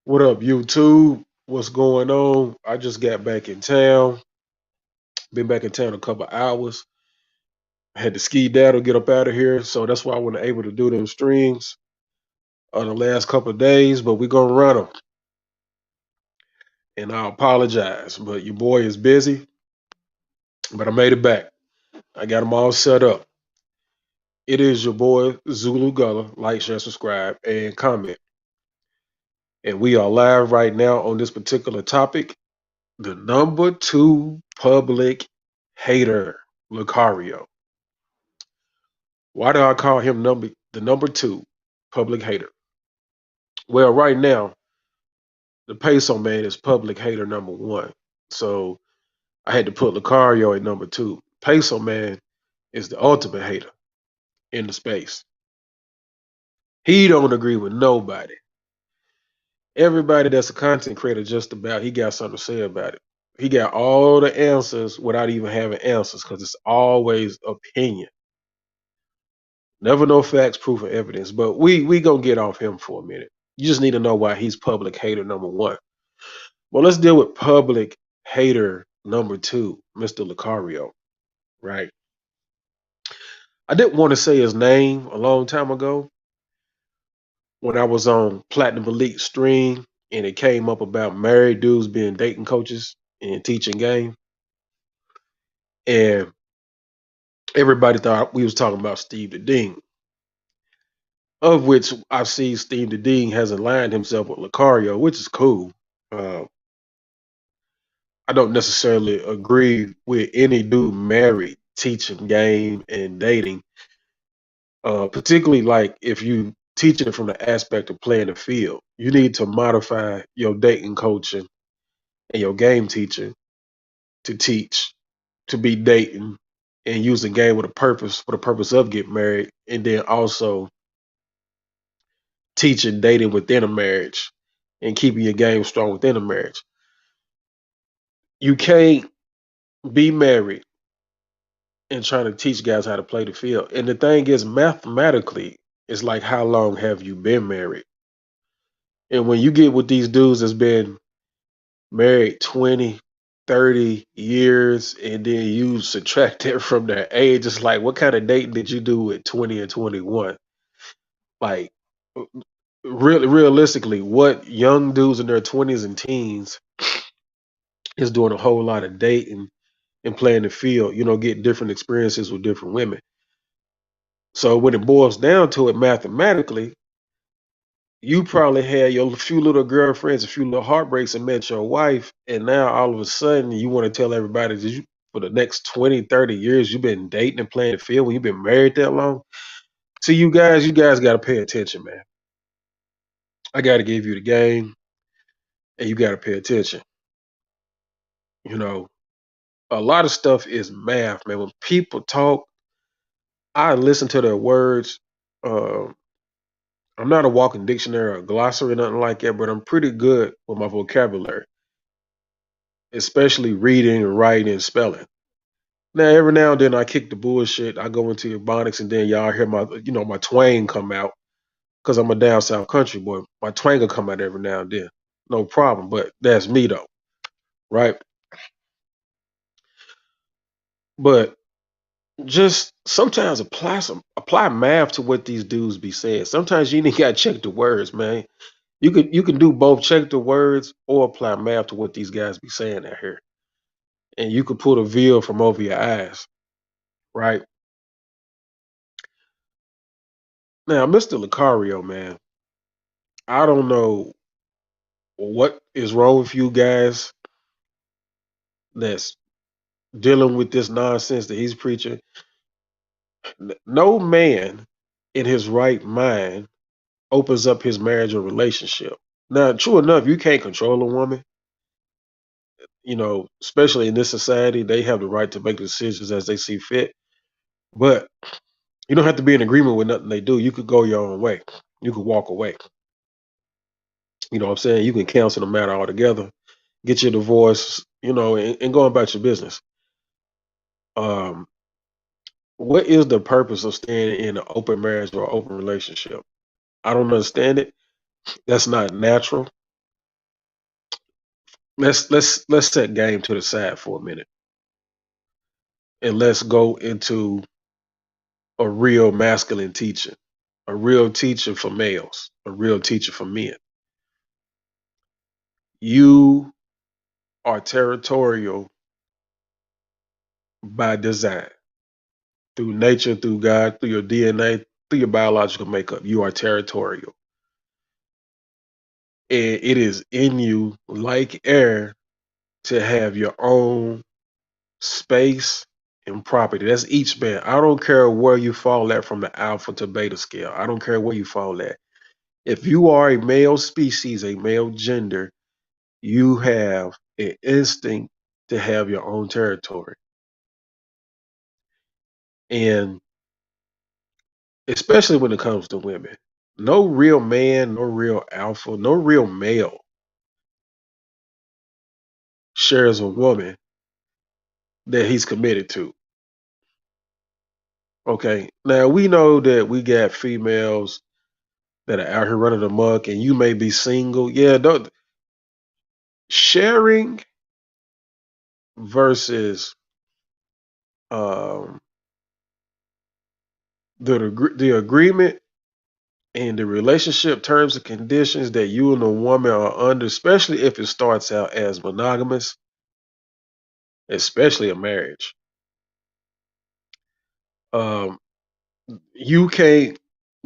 What up, YouTube? What's going on? I just got back in town. Been back in town a couple hours. I had to ski daddle, get up out of here, so that's why I wasn't able to do them streams on the last couple of days. But we're gonna run them, and I apologize. But your boy is busy, but I made it back. I got them all set up. It is your boy Zulu Gullah. Like, share, subscribe, and comment. And we are live right now on this particular topic. The number two public hater, Locario. Why do I call him the number two public hater? Well, right now, the peso man is public hater number one. So I had to put Lucario at number two. Peso man is the ultimate hater in the space. He don't agree with nobody. Everybody that's a content creator, just about, he got something to say about it. He got all the answers without even having answers because it's always opinion. Never no facts, proof, or evidence. But we gonna get off him for a minute. You just need to know why he's public hater number one. Well, let's deal with public hater number two, Mr. Lucario. Right. I didn't want to say his name a long time ago when I was on Platinum Elite stream and it came up about married dudes being dating coaches and teaching game. And everybody thought we was talking about Steve the Dean. Of which I've seen Steve the Dean has aligned himself with Lucario, which is cool. Uh, I don't necessarily agree with any dude married teaching game and dating, particularly like if you teaching it from the aspect of playing the field. You need to modify your dating coaching and your game teaching to teach to be dating and use the game with a purpose for the purpose of getting married, and then also teaching dating within a marriage and keeping your game strong within a marriage. You can't be married and trying to teach guys how to play the field. And the thing is, mathematically, it's like how long have you been married? And when you get with these dudes that's been married 20, 30 years, and then you subtract it from their age, it's like, what kind of dating did you do at 20 and 21? Like, really, realistically, what young dudes in their 20s and teens is doing a whole lot of dating and playing the field, getting different experiences with different women. So when it boils down to it mathematically, you probably had your few little girlfriends, a few little heartbreaks, and met your wife, and now all of a sudden you want to tell everybody that you for the next 20, 30 years you've been dating and playing the field when you've been married that long. So you guys got to pay attention, man. I got to give you the game, and you got to pay attention. You know, a lot of stuff is math, man. When people talk, I listen to their words. Uh, I'm not a walking dictionary or a glossary or nothing like that, but I'm pretty good with my vocabulary, especially reading and writing and spelling. Now, every now and then I kick the bullshit. I go into Ebonics and then y'all hear my twang come out because I'm a down south country boy. My twang will come out every now and then. No problem, but that's me though, right? But just sometimes apply math to what these dudes be saying. Sometimes you ain't gotta check the words, man. You can do both, check the words or apply math to what these guys be saying out here. And you could pull a veil from over your eyes, right? Now, Mr. Lucario, man, I don't know what is wrong with you guys that's dealing with this nonsense that he's preaching. No man in his right mind opens up his marriage or relationship. Now, true enough, you can't control a woman. Especially in this society, they have the right to make decisions as they see fit. But you don't have to be in agreement with nothing they do. You could go your own way. You could walk away. You know what I'm saying? You can cancel the matter altogether, get your divorce, and go about your business. Um, what is the purpose of staying in an open marriage or open relationship? I don't understand it. That's not natural. Let's set game to the side for a minute, and let's go into a real masculine teacher, a real teacher for males, a real teacher for men. You are territorial by design, through nature, through God, through your DNA, through your biological makeup. You are territorial. And it is in you, like air, to have your own space and property. That's each man. I don't care where you fall at from the alpha to beta scale. I don't care where you fall at. If you are a male species, a male gender, you have an instinct to have your own territory. And especially when it comes to women, no real man, no real alpha, no real male shares a woman that he's committed to. Okay. Now we know that we got females that are out here running amok and you may be single. Yeah, don't sharing versus um the agreement and the relationship terms and conditions that you and the woman are under, especially if it starts out as monogamous, especially a marriage. Um, you can't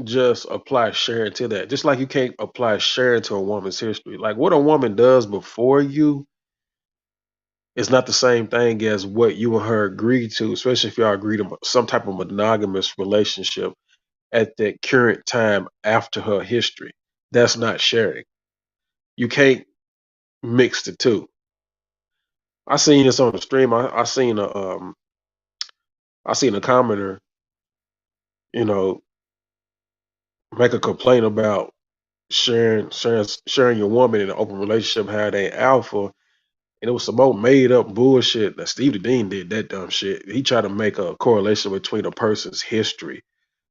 just apply sharing to that. Just like you can't apply sharing to a woman's history. Like what a woman does before you is not the same thing as what you and her agree to, especially if y'all agree to some type of monogamous relationship at that current time after her history. That's not sharing. You can't mix the two. I seen this on the stream. I seen a commenter, you know, make a complaint about sharing your woman in an open relationship, how they alpha, and it was some old made up bullshit. That Steve Dean did that dumb shit. He tried to make a correlation between a person's history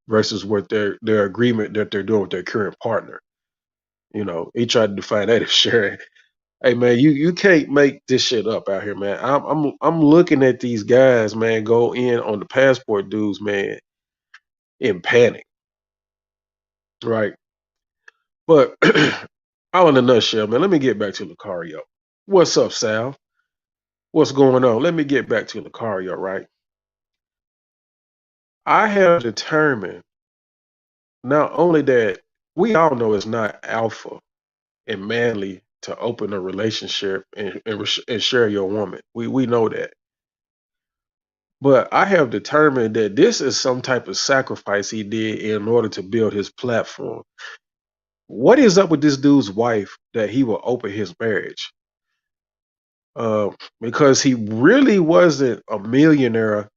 versus what their agreement that they're doing with their current partner. You know, he tried to define that as sharing. Hey man, you can't make this shit up out here, man. I'm looking at these guys, man, go in on the passport dudes, man, in panic, right? But all in a nutshell, man. Let me get back to Locario. What's up, Sal? What's going on? Let me get back to Locario, right? I have determined not only that we all know it's not alpha and manly to open a relationship and share your woman. We know that. But I have determined that this is some type of sacrifice he did in order to build his platform. What is up with this dude's wife that he will open his marriage? Because he really wasn't a millionaire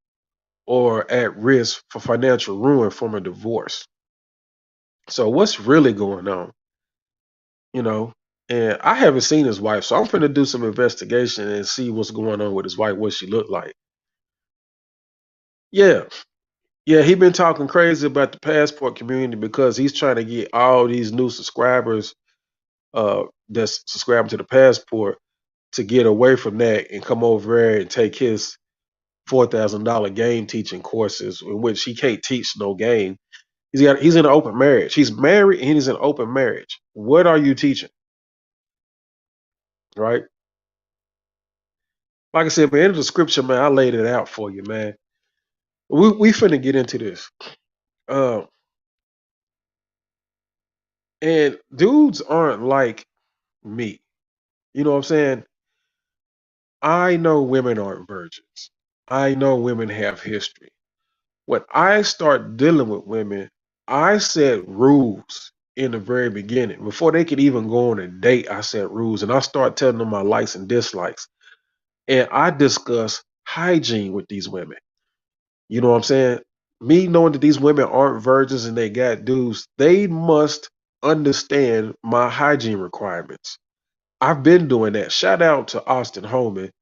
or at risk for financial ruin from a divorce. So what's really going on? You know, and I haven't seen his wife, so I'm finna do some investigation and see what's going on with his wife, what she looked like. Yeah, yeah, he been talking crazy about the passport community because he's trying to get all these new subscribers that's subscribing to the passport to get away from that and come over there and take his $4,000 game teaching courses in which he can't teach no game. He's in an open marriage. He's married and he's in an open marriage. What are you teaching? Right? Like I said, man, in the scripture, man, I laid it out for you, man. We finna get into this. Uh, and dudes aren't like me. You know what I'm saying? I know women aren't virgins. I know women have history. When I start dealing with women, I set rules in the very beginning. Before they could even go on a date, I set rules and I start telling them my likes and dislikes. And I discuss hygiene with these women. You know what I'm saying? Me knowing that these women aren't virgins and they got dudes, they must understand my hygiene requirements. I've been doing that. Shout out to Austin Holman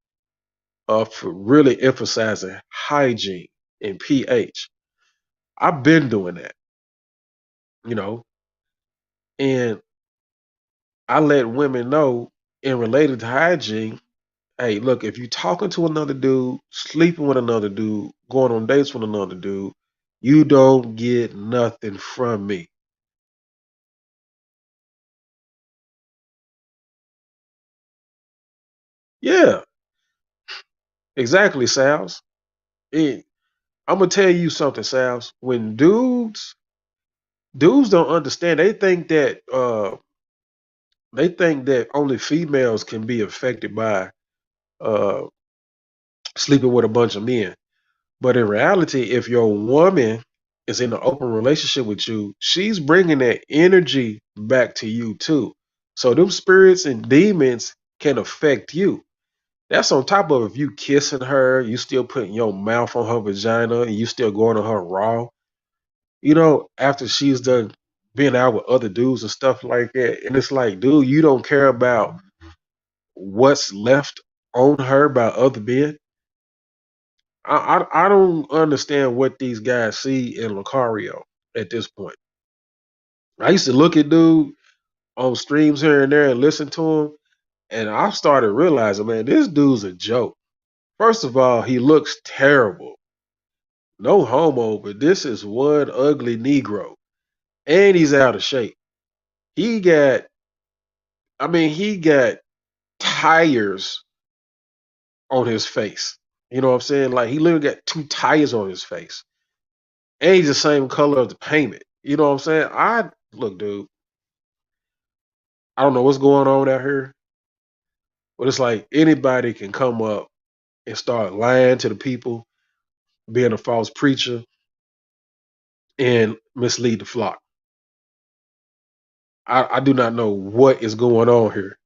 for really emphasizing hygiene and pH. I've been doing that, you know, and I let women know. And related to hygiene, hey, look, if you talking to another dude, sleeping with another dude, going on dates with another dude, you don't get nothing from me. Yeah, exactly, Sals. I'm gonna tell you something, Sals. When dudes don't understand, they think that only females can be affected by uh sleeping with a bunch of men. But in reality, if your woman is in an open relationship with you, she's bringing that energy back to you too. So them spirits and demons can affect you. That's on top of if you kissing her, you still putting your mouth on her vagina, and you still going on her raw. After she's done being out with other dudes and stuff like that. And it's like, dude, you don't care about what's left on her by other men. I don't understand what these guys see in Locario at this point. I used to look at dude on streams here and there and listen to him, and I started realizing, man, this dude's a joke. First of all, he looks terrible. No homo, but this is one ugly Negro. And he's out of shape. He got, he got tires on his face. You know what I'm saying? Like he literally got two tires on his face. And he's the same color of the payment. You know what I'm saying? I look, dude, I don't know what's going on out here, but it's like anybody can come up and start lying to the people, being a false preacher, and mislead the flock. I do not know what is going on here.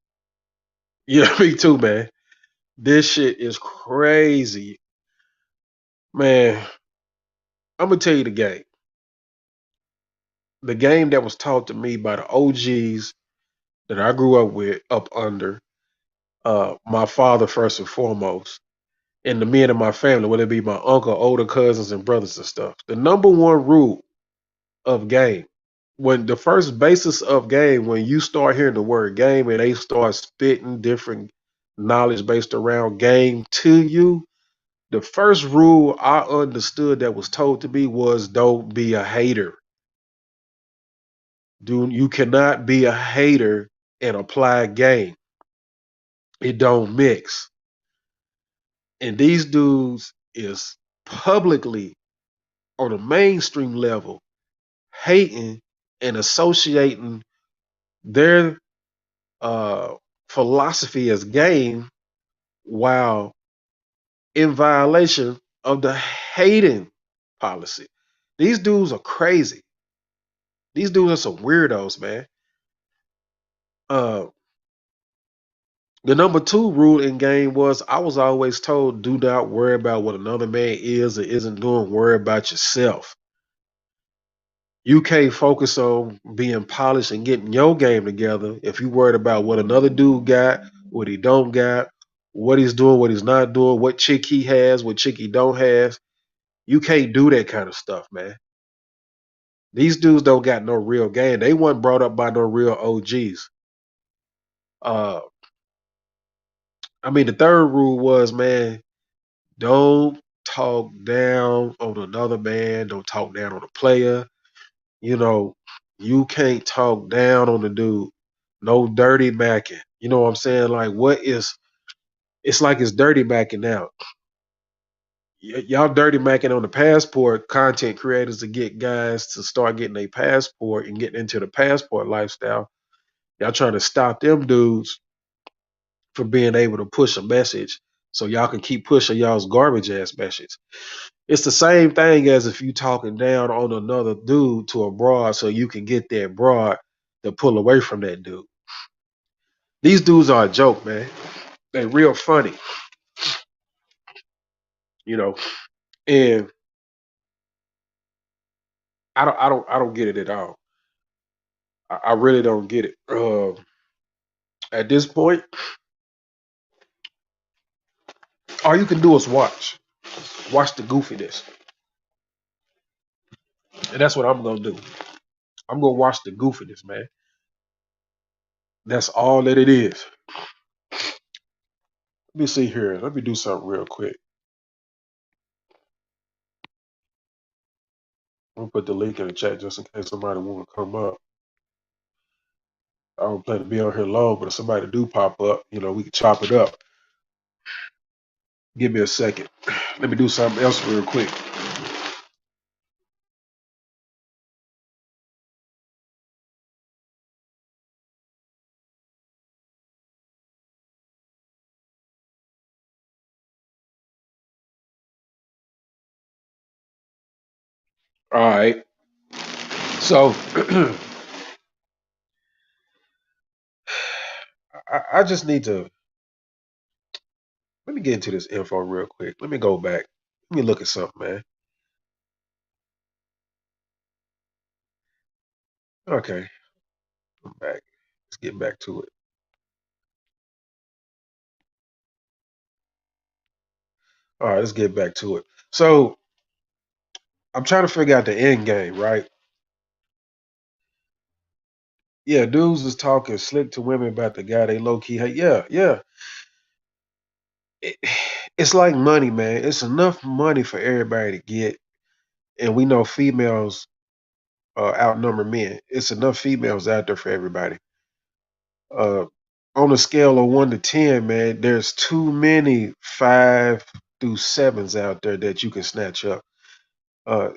Yeah, me too, man. This shit is crazy. Man, I'm gonna tell you the game. The game that was taught to me by the OGs that I grew up with, up under, my father first and foremost, and the men in my family, whether it be my uncle, older cousins, and brothers and stuff. The number one rule of game, when the first basis of game, when you start hearing the word game and they start spitting different knowledge based around game to you, the first rule I understood that was told to me was don't be a hater. Dude, you cannot be a hater and apply game. It don't mix. And these dudes is publicly on a mainstream level hating and associating their uh, philosophy as game while in violation of the hating policy. These dudes are crazy. These dudes are some weirdos, man. Uh, the number two rule in game was I was always told do not worry about what another man is or isn't doing. Worry about yourself. You can't focus on being polished and getting your game together if you worried about what another dude got, what he don't got, what he's doing, what he's not doing, what chick he has, what chick he don't have. You can't do that kind of stuff, man. These dudes don't got no real game. They weren't brought up by no real OGs. Uh, the third rule was, man, don't talk down on another man. Don't talk down on a player. You know, you can't talk down on the dude. No dirty macking. You know what I'm saying? Like, it's like it's dirty macking now. Y'all dirty macking on the passport content creators to get guys to start getting a passport and getting into the passport lifestyle. Y'all trying to stop them dudes from being able to push a message so y'all can keep pushing y'all's garbage ass message. It's the same thing as if you talking down on another dude to a broad so you can get that broad to pull away from that dude. These dudes are a joke, man. They real funny, you know. And I don't get it at all. I really don't get it. At this point, all you can do is watch the goofiness, and that's what I'm gonna do. I'm gonna watch the goofiness, man. That's all that it is. Let me see here. Let me do something real quick. I'm gonna put the link in the chat just in case somebody want to come up. I don't plan to be on here long, but if somebody do pop up, we can chop it up. Give me a second. Let me do something else real quick. All right. So I just need to let me get into this info real quick. Let me go back. Let me look at something, man. Okay, I'm back. Let's get back to it. All right, let's get back to it. So I'm trying to figure out the end game, right? Yeah, dudes is talking slick to women about the guy they low key hate. Yeah, yeah. It, it's like money, man. It's enough money for everybody to get, and we know females outnumber men. It's enough females out there for everybody. Uh, on a scale of 1 to 10, man, there's too many 5 through 7s out there that you can snatch up.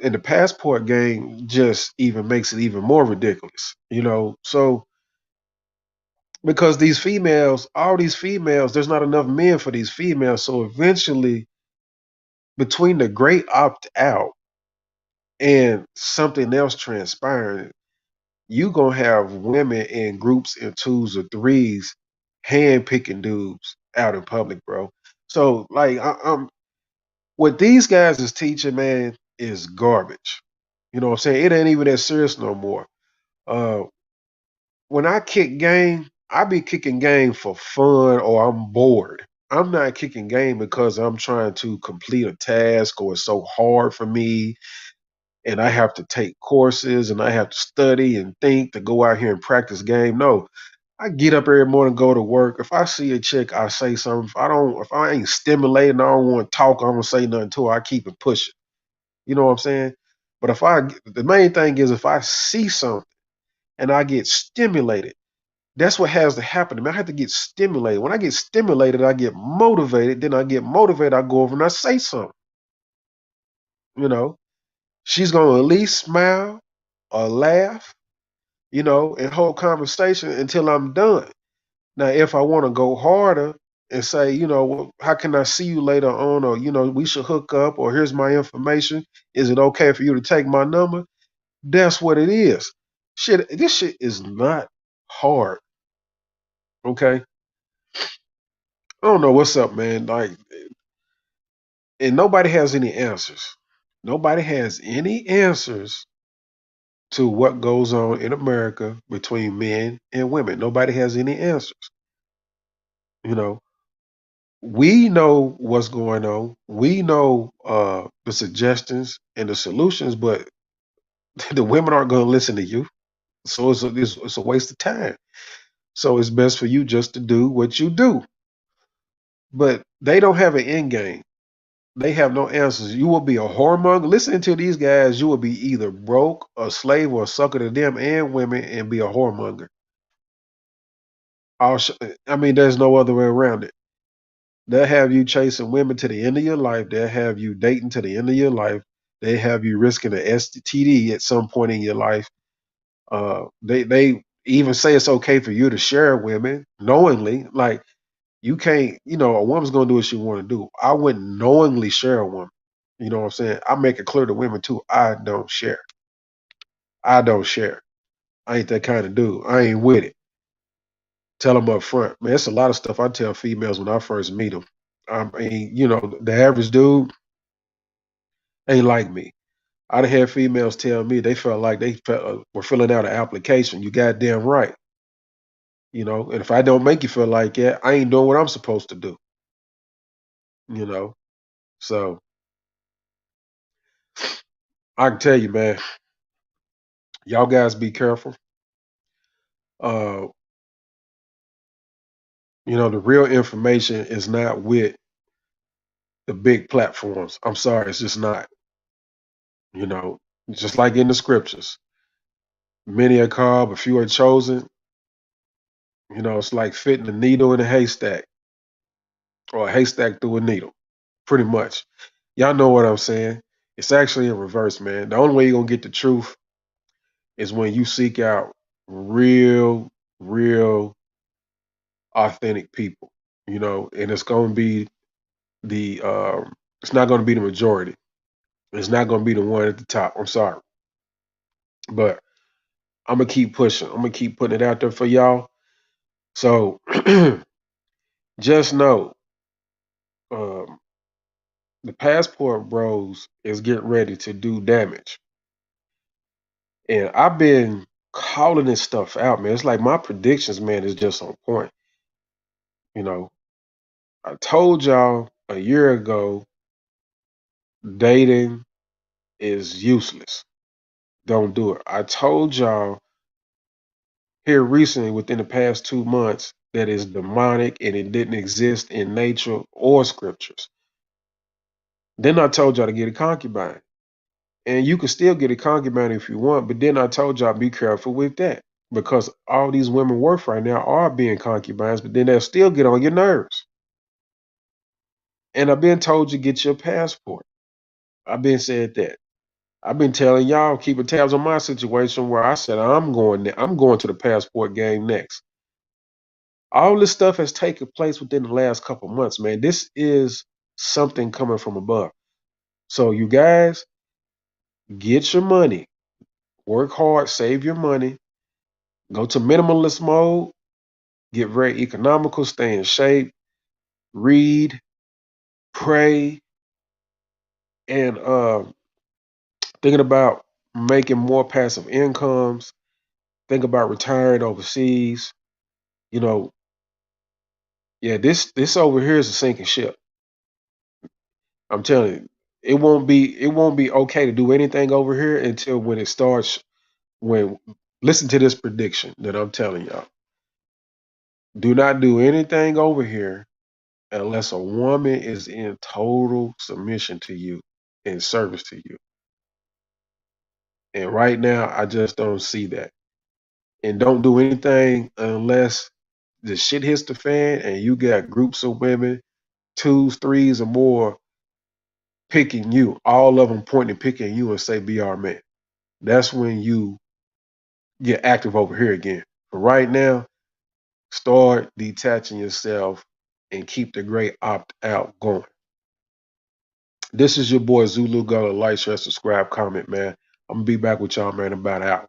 And the passport game just even makes it even more ridiculous, So because these females, all these females, there's not enough men for these females. So eventually, between the great opt out and something else transpiring, you gonna have women in groups in 2s or 3s hand picking dudes out in public, bro. So like I'm what these guys is teaching, man, is garbage. You know what I'm saying? It ain't even that serious no more. Uh when I kick game, I be kicking game for fun or I'm bored. I'm not kicking game because I'm trying to complete a task or it's so hard for me and I have to take courses and I have to study and think to go out here and practice game. No, I get up every morning, go to work. If I see a chick, I say something. If I ain't stimulating, I don't want to talk. I don't say nothing to her. I keep it pushing. You know what I'm saying? But the main thing is if I see something and I get stimulated, that's what has to happen to me. I have to get stimulated. When I get stimulated, I get motivated. Then I get motivated. I go over and I say something. You know, she's gonna at least smile or laugh, and hold conversation until I'm done. Now, if I want to go harder and say, well, how can I see you later on, or we should hook up, or here's my information. Is it okay for you to take my number? That's what it is. Shit, this shit is not hard. Okay, I don't know what's up, man. Like, and nobody has any answers. Nobody has any answers to what goes on in America between men and women. Nobody has any answers. You know, we know what's going on. We know the suggestions and the solutions, but the women aren't going to listen to you. So it's a waste of time. So it's best for you just to do what you do. But they don't have an end game. They have no answers. You will be a whoremonger. Listening to these guys, you will be either broke, a slave, or a sucker to them and women and be a whoremonger. I mean, there's no other way around it. They'll have you chasing women to the end of your life. They'll have you dating to the end of your life. They have you risking an STD at some point in your life. They even say it's okay for you to share women knowingly. Like you can't, a woman's gonna do what she want to do. I wouldn't knowingly share a woman. You know what I'm saying? I make it clear to women too. I don't share. I don't share. I ain't that kind of dude. I ain't with it. Tell them up front, man. It's a lot of stuff I tell females when I first meet them. I mean, the average dude ain't like me. I done had females tell me they felt like were filling out an application. You goddamn right. And if I don't make you feel like that, I ain't doing what I'm supposed to do. You know, so I can tell you, man, y'all guys be careful. Uh, The real information is not with the big platforms. I'm sorry, it's just not. You know, just like in the scriptures, many are called, but few are chosen. It's like fitting a needle in a haystack or a haystack through a needle, pretty much. Y'all know what I'm saying. It's actually in reverse, man. The only way you're going to get the truth is when you seek out real, real, authentic people, and it's going to be it's not going to be the majority. It's not going to be the one at the top. I'm sorry. But I'm going to keep pushing. I'm going to keep putting it out there for y'all. So just know um, the passport bros is getting ready to do damage. And I've been calling this stuff out, man. It's like my predictions, man, is just on point. You know, I told y'all a year ago dating is useless. Don't do it. I told y'all here recently within the past 2 months that is demonic and it didn't exist in nature or scriptures. Then I told y'all to get a concubine. And you can still get a concubine if you want, but then I told y'all be careful with that because all these women worth right now are being concubines, but then they'll still get on your nerves. And I've been told you get your passport. I've been said that. I've been telling y'all keeping tabs on my situation where I said I'm going to the passport game next. All this stuff has taken place within the last couple months, man. This is something coming from above. So you guys get your money, work hard, save your money, go to minimalist mode, get very economical, stay in shape, read, pray, and thinking about making more passive incomes. Think about retiring overseas. You know, yeah, this over here is a sinking ship. I'm telling you, it won't be okay to do anything over here until when it starts. When listen to this prediction that I'm telling y'all. Do not do anything over here unless a woman is in total submission to you and service to you. And right now, I just don't see that. And don't do anything unless the shit hits the fan and you got groups of women, twos, threes, or more picking you, all of them pointing, picking you and say, be our man. That's when you get active over here again. But right now, start detaching yourself and keep the great opt out going. This is your boy Zulu. Go to like, share, subscribe, comment, man. I'm gonna be back with y'all, man, in about an hour.